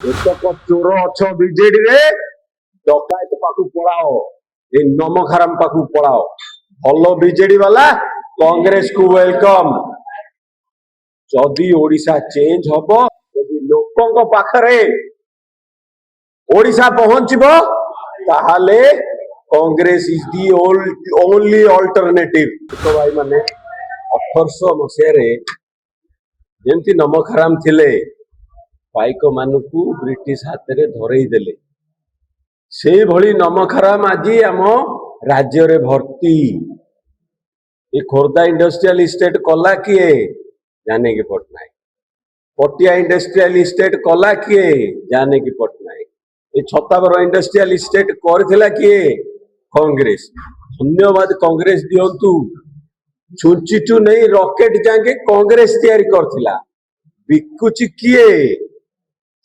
ଏତକ ଚୋର ଅଛ ବିଜେଡି ରେ ଡକାୟତ ପାଖକୁ ପଳାଅ, ଏ ନମଖାରାମ ପାଖକୁ ପଳାଅ। ଭଲ ବିଜେଡି ବାଲା କଂଗ୍ରେସ କୁ ୱେଲକମ୍। ଯଦି ओडिशा चेंज हब, जदि लोकों पाखरे ओडिशा पहुंचबो ताहाले Congress is the only alternative. तो भाई माने 1800 मसीह जेमती नमखराम थिले पाइक मानकू ब्रिटिश हाथ रे धरई देले, से भली नमखराम आज आम राज्य रे भर्ती। ये खोर्धा इंडस्ट्रियल इस्टेट कला किए? जानकी पट्टनायक। पटिया इंडस्ट्रियल इस्टेट कला किए? जानकी पट्टनायक। ये छताबर इंडस्ट्रियल इस्टेट करथिला किए? कांग्रेस। धन्यवाद कांग्रेस दियंतु। छुंचिटू नहीं रॉकेट जाके कांग्रेस तैयारी करथिला। बिकुची किए?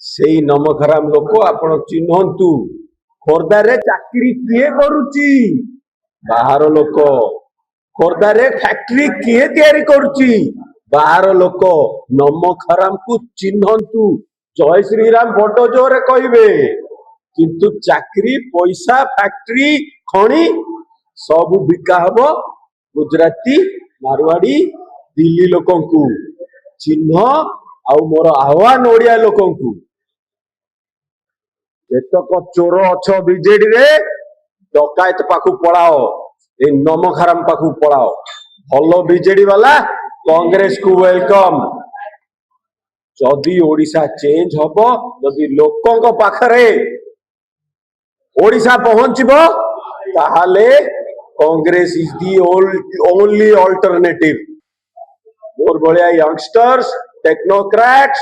सेई नमखराम लोक आपण चिन्हंतु। खोर्धा रे चाकरी किए करूची? बाहर लोक। खोर्धा रे फैक्ट्री किए तैयारी करूची? बाहर लोक। नमखराम को चिन्हंतु। जय श्री राम बड़ जोरे कहबे, किंतु चाकरी पैसा फैक्ट्री खणी सब बिका हबो गुजराती मारवाड़ी दिल्ली लोकों को। चिन्ह आउ मोर आह्वान ओडिया लोकों को, एतक चोर अछ बिजेडी रे डकायत पाखु पड़ाओ, ए नमखराम पाखु पड़ाओ। भलो बिजेडी वाला कांग्रेस को वेलकम। जदि ओडिशा चेंज हब, जदि लोकों पाखरे ओडिशा पहुंचबो ताहाले Congress is the only alternative. मोर भलिया यंगस्टर्स, टेक्नोक्रेट्स,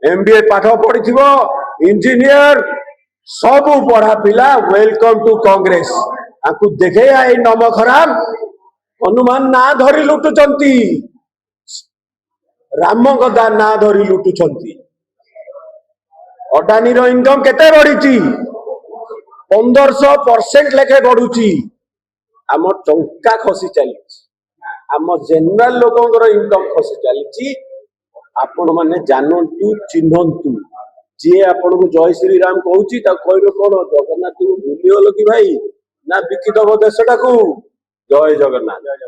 एमबीए पाठ पढ़िथिबो, इंजीनियर सब पढ़ा पिला वेलकम टू कांग्रेस। आकु देखे आई नमखराम हनुमान ना धरी लुटुचंती, राम गदा ना धरी लुटुचंती। अडानी रो इनकम केते बढ़िची? 1500% लेखे बढ़ुची। आम टंका खसी चली, आम जनरल लोकंकर इनकम खसी चली। आपण माने जानंतु, चिन्हंतु। जे आपण को जय श्री राम कहूची ता कहबे कोन? जगन्नाथ को भूली गलो कि भाई, ना बिकी दब देशटा को? जय जगन्नाथ।